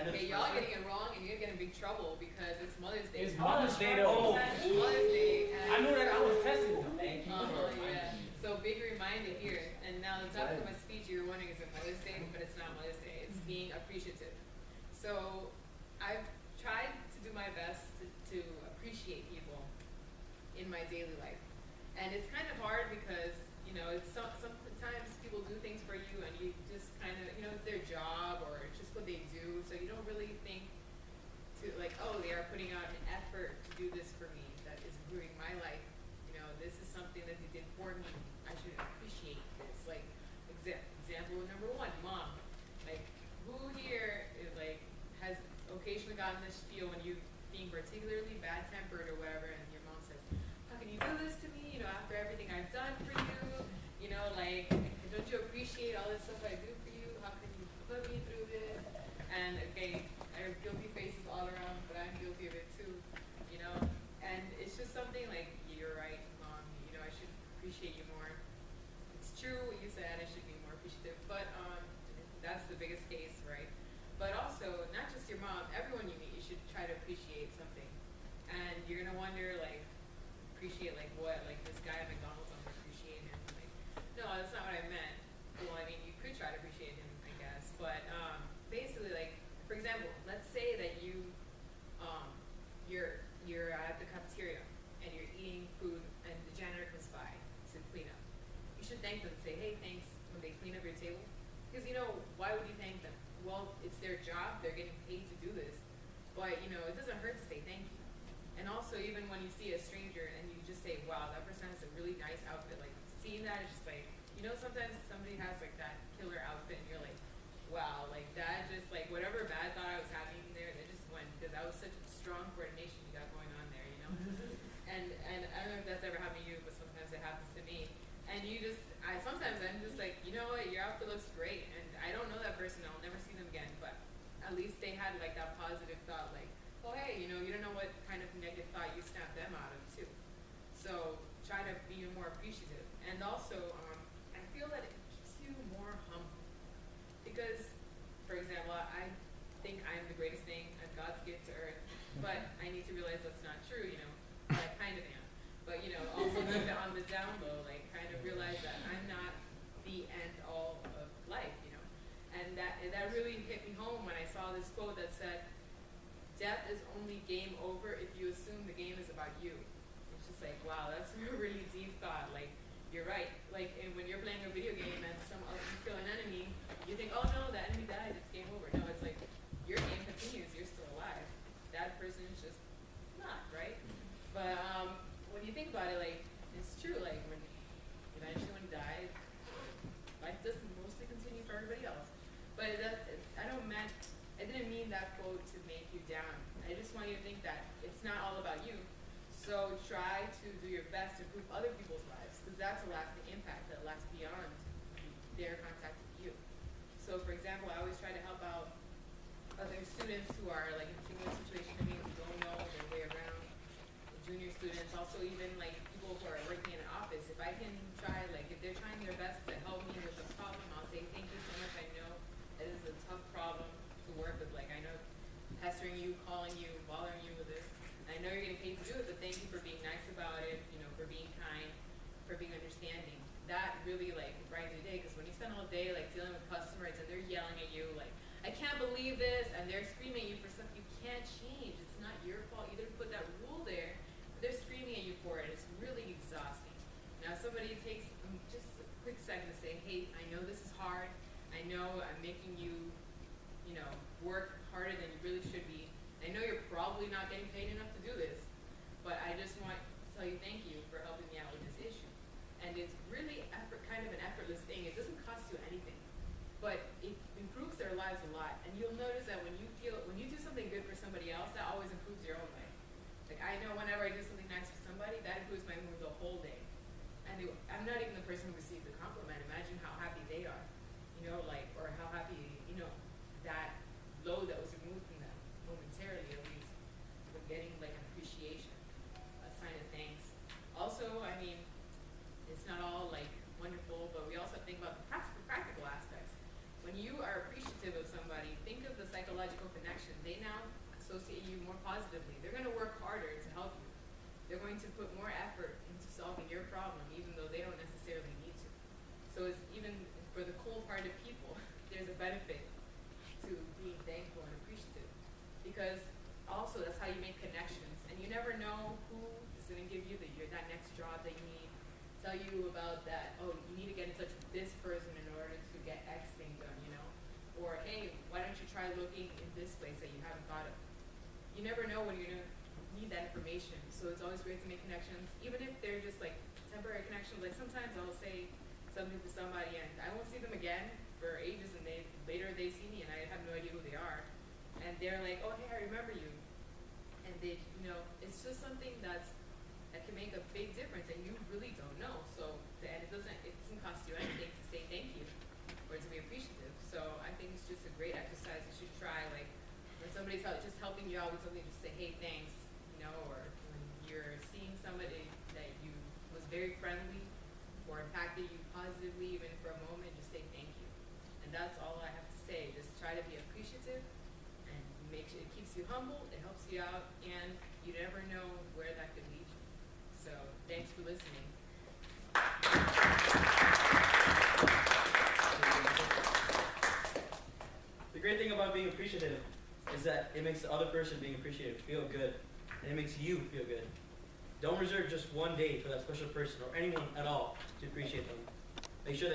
Okay, y'all getting it wrong, and you're gonna get in big trouble because it's Mother's Day. It's Mother's Day though. It's Mother's Day. I knew that. I was testing them. Thank you. Yeah. So big reminder here. And now the topic of my speech, you were wondering, is it Mother's Day? But it's not Mother's Day. It's being appreciative. So I've tried to do my best to appreciate people in my daily life. And it's kind of hard because, you know, it's sometimes people do things for you and you just kind of, you know, it's their job or it's just what they do. So you don't really think to like, oh, they are putting out an effort to do this for me that is improving my life. You know, this is something that they did for me. I should appreciate this. Like, example number one, mom. Like, who here is like has occasionally gotten this feel when you being particularly bad-tempered or whatever, and your mom says, "How can you do this to me? You know, after everything I've done for you, you know, like, don't you appreciate all this stuff I do for you? How can you put me through this?" And okay, I have guilty faces all around, but I'm guilty of it too, you know. And it's just something like, you're right, mom. You know, I should appreciate you more. It's true what you said. I should be more appreciative, but that's the biggest case, right? But also, not just your mom, everyone you meet, you should try to appreciate something. And you're gonna wonder, like, appreciate like what? Like this guy at McDonald's, I'm gonna appreciate him. Like, no, that's not what I meant. Well, I mean, you could try to appreciate him, I guess. But basically, like, for example, let's say that you're at the cafeteria and you're eating food, and the janitor comes by to clean up. You should thank them and say, "Hey, thanks," when they clean up your table. Because, you know, why would you thank them? Well, it's their job. They're getting paid to do this. But, you know, it doesn't hurt to say thank you. And also, even when you see a stranger and you just say, "Wow, that person has a really nice outfit," like, seeing that is just like, you know, sometimes somebody has like that killer outfit and you're like, wow, like that just like whatever bad thought I was having there, that just went, because that was such a strong coordination you got going on there, you know? And I don't know if that's ever happened to you, but sometimes it happens to me. And you just, sometimes I'm just like, you know what, your outfit looks great. And I don't know that person, I'll never see them again, but at least they had like that positive thought, like, oh hey, you know, you don't know what kind of negative thought you snapped them out of too. So try to be more appreciative. And also, I feel that it keeps you more humble. Because, for example, I think I'm the greatest thing as God's gift to earth, but I need to realize that's not true, you know. I kind of am. But, you know, also on the down low, like, kind of realize that I'm not the end all of life, you know. And that really hit me home when I saw this quote that said, "Death is only game over if you assume the game is about you." It's just like, wow, that's a really deep thought. Like, you're right. Like, and when you're playing a video game and you kill an enemy, you think, oh no, the enemy died, it's game over. No, it's like, your game continues, you're still alive. That person's just not, right? But when you think about it, like, it's true, like, when eventually when you die, life does mostly continue for everybody else. But I didn't mean that quote to make you down. I just want you to think that it's not all about you. So try to do your best to improve other people's lives, because that's a lasting impact that lasts beyond their contact with you. So for example, I always try to help out other students who are like in a similar situation to me, who don't know their way around, the junior students, also even like people who are working in an office. If I can try, like if they're trying their best to help me with a problem, I'll say thank you so much. I know it is a tough problem to work with. Like I know pestering you, calling you, bothering you with this. I know you're getting paid to do it, but thank you for being nice about it, you know, for being kind, for being understanding. That really like brightens your day, because when you spend all day like dealing with customers and they're yelling at you like, "I can't believe this," and they're screaming at you for stuff you can't change. It's not your fault. You didn't put that rule there, but they're screaming at you for it. It's really exhausting. Now somebody takes just a quick second to say, "Hey, I know this is hard. I know I'm making you, you know, work harder than you really should be. I know you're probably not getting paid enough to do this, but I just want to tell you thank you for helping me out with this issue." And it's really kind of an effortless thing. It doesn't cost you anything, but it improves their lives a lot. And you'll notice that when you do something good for somebody else, that always improves your own life. Like I know whenever I do something nice for somebody, that improves my mood the whole day. And I'm not even the person who received the compliment. Imagine how happy they are, you know, like, or how happy, you know, that load that was removed from them momentarily, at least, with getting like positively. They're going to work harder to help you. They're going to put more effort into solving your problem, even though they don't necessarily need to. So it's even for the cold-hearted people, there's a benefit to being thankful and appreciative. Because also that's how you make connections. And you never know who is going to give you that next job that you need, tell you about that, oh, you need to get in touch with this person in order to get X thing done, you know? Or, hey, why don't you try looking in this place that you haven't thought of? You never know when you're going to need that information. So it's always great to make connections, even if they're just like temporary connections. Like sometimes I'll say something to somebody and I won't see them again for ages, and later they see me and I have no idea who they are. And they're like, oh, hey, I remember you. And they, it's just something that can make a big difference, and you really don't know. So, and it doesn't cost you anything to say thank you or to be appreciative. So I think it's just a great exercise you should try. Like when somebody's just helping you out with something, just say, hey, thanks, or when you're seeing somebody that you was very friendly or impacted you positively, even for a moment, just say thank you. And that's all I have to say. Just try to be appreciative, and make sure it keeps you humble, it helps you out, and you never know where that could lead you. So thanks for listening. The great thing about being appreciative is that it makes the other person being appreciated feel good, and it makes you feel good. Don't reserve just one day for that special person or anyone at all to appreciate them. Make sure that